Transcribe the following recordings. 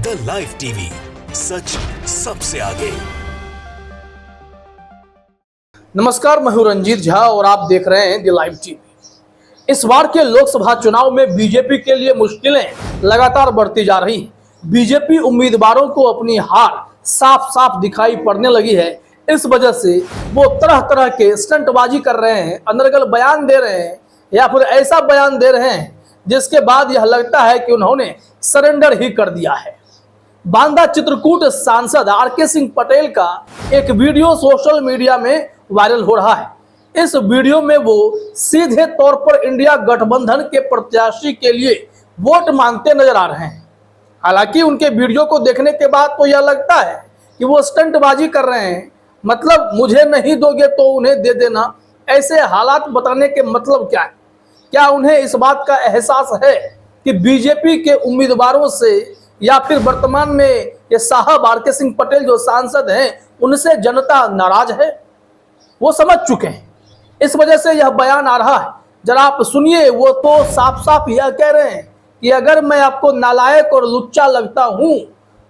The live TV, सच सबसे आगे। नमस्कार, मैं हूं रंजीत झा और आप देख रहे हैं द लाइव टीवी। इस बार के लोकसभा चुनाव में बीजेपी के लिए मुश्किलें लगातार बढ़ती जा रही हैं। बीजेपी उम्मीदवारों को अपनी हार साफ साफ दिखाई पड़ने लगी है। इस वजह से वो तरह तरह के स्टंटबाजी कर रहे हैं, अनर्गल बयान दे रहे हैं या फिर ऐसा बयान दे रहे हैं जिसके बाद यह लगता है कि उन्होंने सरेंडर ही कर दिया है। बांदा चित्रकूट सांसद आरके सिंह पटेल का एक वीडियो सोशल मीडिया में वायरल हो रहा है। इस वीडियो में वो सीधे तौर पर इंडिया गठबंधन के प्रत्याशी के लिए वोट मांगते नजर आ रहे हैं। हालांकि उनके वीडियो को देखने के बाद तो यह लगता है कि वो स्टंटबाजी कर रहे हैं, मतलब मुझे नहीं दोगे तो उन्हें दे देना। ऐसे हालात बताने के मतलब क्या है? क्या उन्हें इस बात का एहसास है कि बीजेपी के उम्मीदवारों से या फिर वर्तमान में ये साहब आरके सिंह पटेल जो सांसद हैं उनसे जनता नाराज है? वो समझ चुके हैं, इस वजह से यह बयान आ रहा है। जरा आप सुनिए, वो तो साफ साफ यह कह रहे हैं कि अगर मैं आपको नालायक और लुच्चा लगता हूं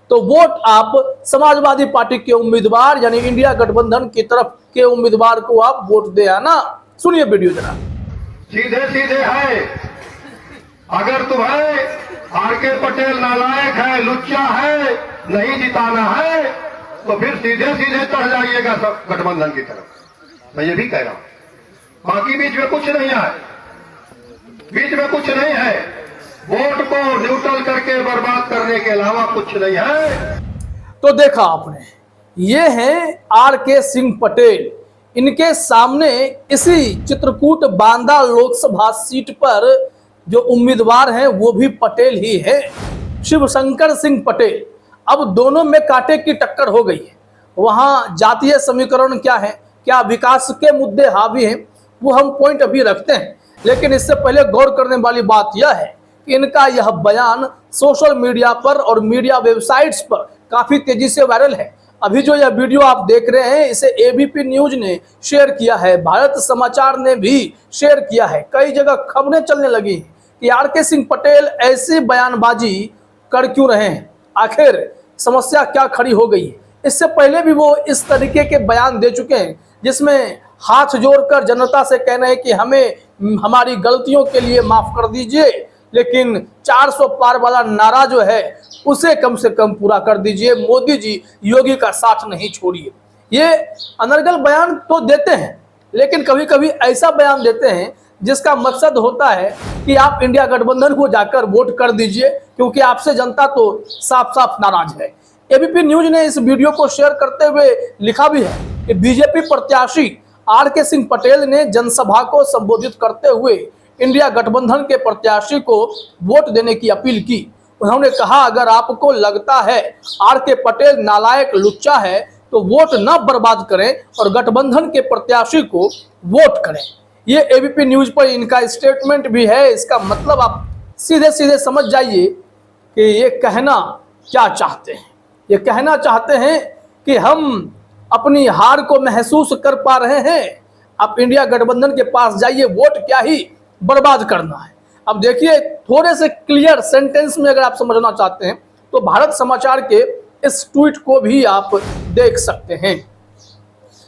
तो वोट आप समाजवादी पार्टी के उम्मीदवार यानी इंडिया गठबंधन की तरफ के उम्मीदवार को आप वोट दे आना। सुनिए वीडियो जरा। सीधे सीधे है, अगर तुम्हें आरके पटेल नालायक है, लुच्चा है, नहीं जिताना है तो फिर सीधे सीधे चढ़ जाइएगा सब गठबंधन की तरफ। मैं ये भी कह रहा हूं, बाकी बीच में कुछ नहीं है, बीच में कुछ नहीं है। वोट को न्यूट्रल करके बर्बाद करने के अलावा कुछ नहीं है। तो देखा आपने, ये हैं आरके सिंह पटेल। इनके सामने इसी चित्रकूट बांदा लोकसभा सीट पर जो उम्मीदवार हैं वो भी पटेल ही है, शिवशंकर सिंह पटेल। अब दोनों में कांटे की टक्कर हो गई है। वहां जातीय समीकरण क्या है, क्या विकास के मुद्दे हावी हैं, वो हम पॉइंट अभी रखते हैं। लेकिन इससे पहले गौर करने वाली बात यह है कि इनका यह बयान सोशल मीडिया पर और मीडिया वेबसाइट्स पर काफी तेजी से वायरल है। अभी जो यह वीडियो आप देख रहे हैं इसे एबीपी न्यूज ने शेयर किया है, भारत समाचार ने भी शेयर किया है। कई जगह खबरें चलने लगी कि आरके सिंह पटेल ऐसी बयानबाजी कर क्यों रहे हैं, आखिर समस्या क्या खड़ी हो गई है। इससे पहले भी वो इस तरीके के बयान दे चुके हैं जिसमें हाथ जोड़कर जनता से कह रहे हैं कि हमें हमारी गलतियों के लिए माफ कर दीजिए, लेकिन 400 पार वाला नारा जो है उसे कम से कम पूरा कर दीजिए। मोदी जी योगी का साथ नहीं छोड़िए। ये अनर्गल बयान तो देते हैं, लेकिन कभी कभी ऐसा बयान देते हैं जिसका मकसद होता है कि आप इंडिया गठबंधन को जाकर वोट कर दीजिए, क्योंकि आपसे जनता तो साफ साफ नाराज है। एबीपी न्यूज ने इस वीडियो को शेयर करते हुए लिखा भी है कि बीजेपी प्रत्याशी आरके सिंह पटेल ने जनसभा को संबोधित करते हुए इंडिया गठबंधन के प्रत्याशी को वोट देने की अपील की। उन्होंने कहा, अगर आपको लगता है आरके पटेल नालायक लुच्चा है तो वोट न बर्बाद करें और गठबंधन के प्रत्याशी को वोट करें। ये एबीपी न्यूज पर इनका स्टेटमेंट भी है। इसका मतलब आप सीधे सीधे समझ जाइए कि ये कहना क्या चाहते हैं। ये कहना चाहते हैं कि हम अपनी हार को महसूस कर पा रहे हैं, आप इंडिया गठबंधन के पास जाइए, वोट क्या ही बर्बाद करना है। अब देखिए, थोड़े से क्लियर सेंटेंस में अगर आप समझना चाहते हैं तो भारत समाचार के इस ट्वीट को भी आप देख सकते हैं।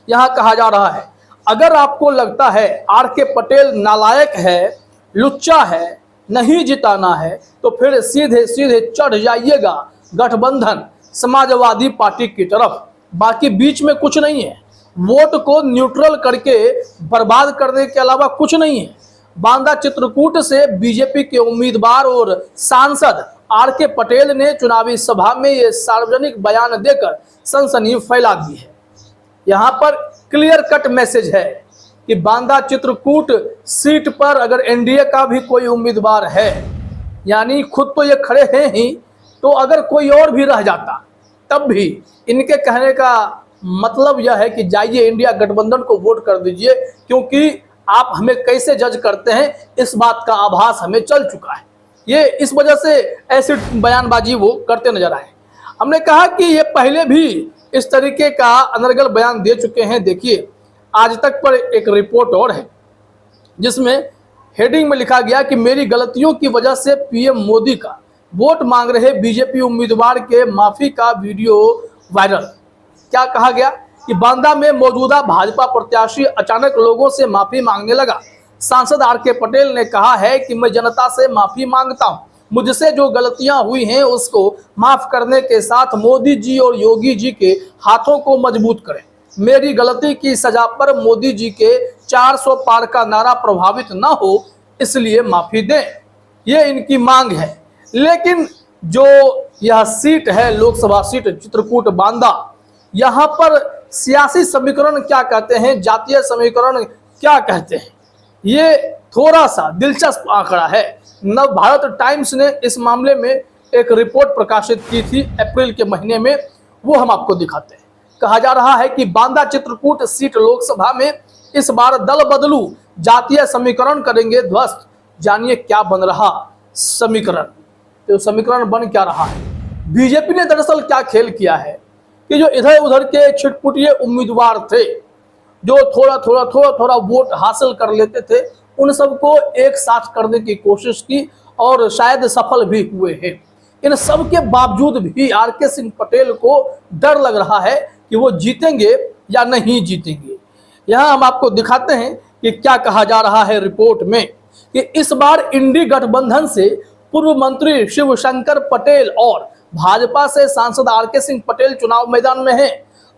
यहां कहा जा रहा है, अगर आपको लगता है आरके पटेल नालायक है, लुच्चा है, नहीं जिताना है तो फिर सीधे सीधे चढ़ जाइएगा गठबंधन समाजवादी पार्टी की तरफ। बाकी बीच में कुछ नहीं है। वोट को न्यूट्रल करके बर्बाद करने के अलावा कुछ नहीं है। बांदा चित्रकूट से बीजेपी के उम्मीदवार और सांसद आरके पटेल ने चुनावी सभा में ये सार्वजनिक बयान देकर सनसनी फैला दी है। यहाँ पर क्लियर कट मैसेज है कि बांदा चित्रकूट सीट पर अगर एनडीए का भी कोई उम्मीदवार है, यानी खुद तो ये खड़े हैं ही, तो अगर कोई और भी रह जाता तब भी इनके कहने का मतलब यह है कि जाइए इंडिया गठबंधन को वोट कर दीजिए, क्योंकि आप हमें कैसे जज करते हैं इस बात का आभास हमें चल चुका है। ये इस वजह से ऐसी बयानबाजी वो करते नजर आए। हमने कहा कि ये पहले भी इस तरीके का अनर्गल बयान दे चुके हैं। देखिए, आज तक पर एक रिपोर्ट और है जिसमें हेडिंग में लिखा गया कि मेरी गलतियों की वजह से पीएम मोदी का वोट मांग रहे बीजेपी उम्मीदवार के माफी का वीडियो वायरल। क्या कहा गया कि बांदा में मौजूदा भाजपा प्रत्याशी अचानक लोगों से माफी मांगने लगा। सांसद आर.के. पटेल ने कहा है कि मैं जनता से माफी मांगता हूं, मुझसे जो गलतियां हुई हैं उसको माफ करने के साथ मोदी जी और योगी जी के हाथों को मजबूत करें। मेरी गलती की सजा पर मोदी जी के 400 पार का नारा प्रभावित न हो, इसलिए माफी दें, ये इनकी मांग है। लेकिन जो यह सीट है, लोकसभा सीट चित्रकूट बांदा, यहाँ पर सियासी समीकरण क्या कहते हैं, जातीय समीकरण क्या कहते हैं, ये थोड़ा सा दिलचस्प आंकड़ा है। नव भारत टाइम्स ने इस मामले में एक रिपोर्ट प्रकाशित की थी अप्रैल के महीने में, वो हम आपको दिखाते हैं। कहा जा रहा है कि बांदा चित्रकूट सीट लोकसभा में इस बार दल बदलू जातीय समीकरण करेंगे ध्वस्त। जानिए क्या बन रहा समीकरण, तो समीकरण बन क्या रहा है। बीजेपी ने दरअसल क्या खेल किया है कि जो इधर उधर के छिटपुटिये उम्मीदवार थे, जो थोड़ा वोट हासिल कर लेते थे, उन सबको एक साथ करने की कोशिश की और शायद सफल भी हुए हैं। इन सब के बावजूद भी आर.के. सिंह पटेल को डर लग रहा है कि वो जीतेंगे या नहीं जीतेंगे। यहाँ हम आपको दिखाते हैं कि क्या कहा जा रहा है रिपोर्ट में कि इस बार इंडी गठबंधन से पूर्व मंत्री शिवशंकर पटेल और भाजपा से सांसद आर.के. सिंह पटेल चुनाव मैदान में हैं।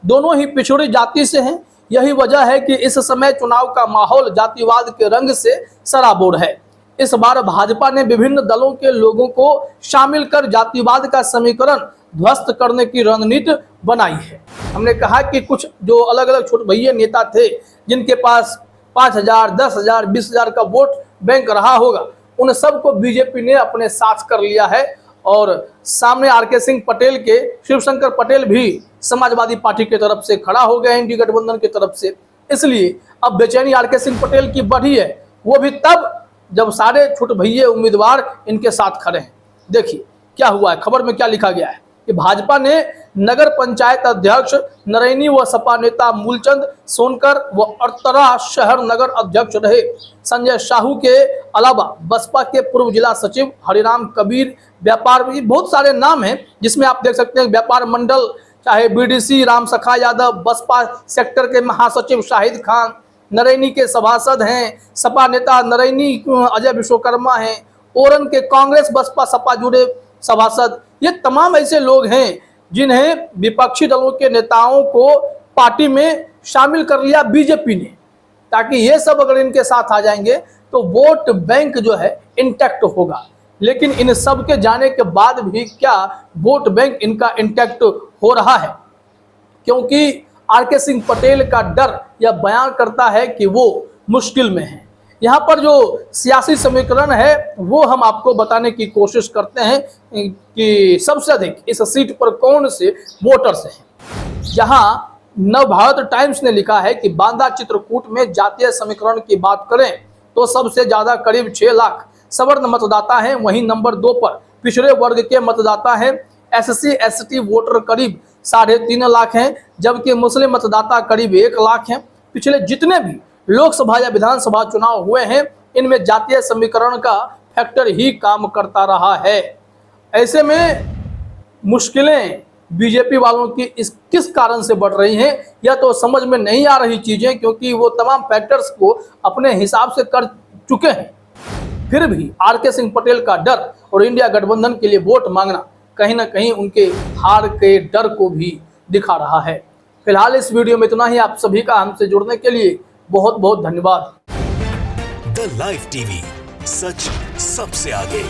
दोनों ही पिछड़ी जाति से हैं। यही वजह है कि इस समय चुनाव का माहौल जातिवाद के रंग से सराबोर है। इस बार भाजपा ने विभिन्न दलों के लोगों को शामिल कर जातिवाद का समीकरण ध्वस्त करने की रणनीति बनाई है। हमने कहा कि कुछ जो अलग अलग छोटे भैया नेता थे, जिनके पास 5,000, 10,000, 20,000 का वोट बैंक रहा होगा, उन सबको बीजेपी ने अपने साथ कर लिया है। और सामने आर.के. सिंह पटेल के शिवशंकर पटेल भी समाजवादी पार्टी की तरफ से खड़ा हो गए, इंडी गठबंधन की तरफ से। इसलिए अब बेचैनी आर.के. सिंह पटेल की बढ़ी है, वो भी तब जब सारे छोटे भैया उम्मीदवार इनके साथ खड़े हैं। देखिए क्या हुआ है, खबर में क्या लिखा गया है कि भाजपा ने नगर पंचायत अध्यक्ष नरैनी व सपा नेता मूलचंद सोनकर व अरतरा शहर नगर अध्यक्ष रहे संजय साहू के अलावा बसपा के पूर्व जिला सचिव हरिराम कबीर, व्यापार भी बहुत सारे नाम हैं, जिसमें आप देख सकते हैं व्यापार मंडल, चाहे बीडीसी राम सखा यादव, बसपा सेक्टर के महासचिव शाहिद खान नरैनी के सभासद हैं, सपा नेता नरैनी अजय विश्वकर्मा हैं, ओरन के कांग्रेस बसपा सपा जुड़े सभासद। ये तमाम ऐसे लोग हैं जिन्हें विपक्षी दलों के नेताओं को पार्टी में शामिल कर लिया बीजेपी ने, ताकि ये सब अगर इनके साथ आ जाएंगे तो वोट बैंक जो है इंटैक्ट होगा। लेकिन इन सब के जाने के बाद भी क्या वोट बैंक इनका इंटैक्ट हो रहा है? क्योंकि आर.के. सिंह पटेल का डर यह बयान करता है कि वो मुश्किल में है। यहाँ पर जो सियासी समीकरण है वो हम आपको बताने की कोशिश करते हैं कि सबसे अधिक इस सीट पर कौन से वोटर्स हैं। जहाँ नव भारत टाइम्स ने लिखा है कि बांदा चित्रकूट में जातीय समीकरण की बात करें तो सबसे ज्यादा करीब 6 लाख सवर्ण मतदाता हैं। वहीं नंबर 2 पर पिछड़े वर्ग के मतदाता हैं। SC ST वोटर करीब 3.5 लाख हैं, जबकि मुस्लिम मतदाता करीब 1 लाख हैं। पिछले जितने भी लोकसभा या विधानसभा चुनाव हुए हैं, इनमें जातीय समीकरण का फैक्टर ही काम करता रहा है। ऐसे में मुश्किलें बीजेपी वालों की किस कारण से बढ़ रही हैं, यह तो समझ में नहीं आ रही चीजें, क्योंकि वो तमाम फैक्टर्स को अपने हिसाब से कर चुके हैं। फिर भी आर.के. सिंह पटेल का डर और इंडिया गठबंधन के लिए वोट मांगना कहीं ना कहीं उनके हार के डर को भी दिखा रहा है। फिलहाल इस वीडियो में इतना ही। आप सभी का हमसे जुड़ने के लिए बहुत बहुत धन्यवाद। द लाइव टीवी, सच सबसे आगे।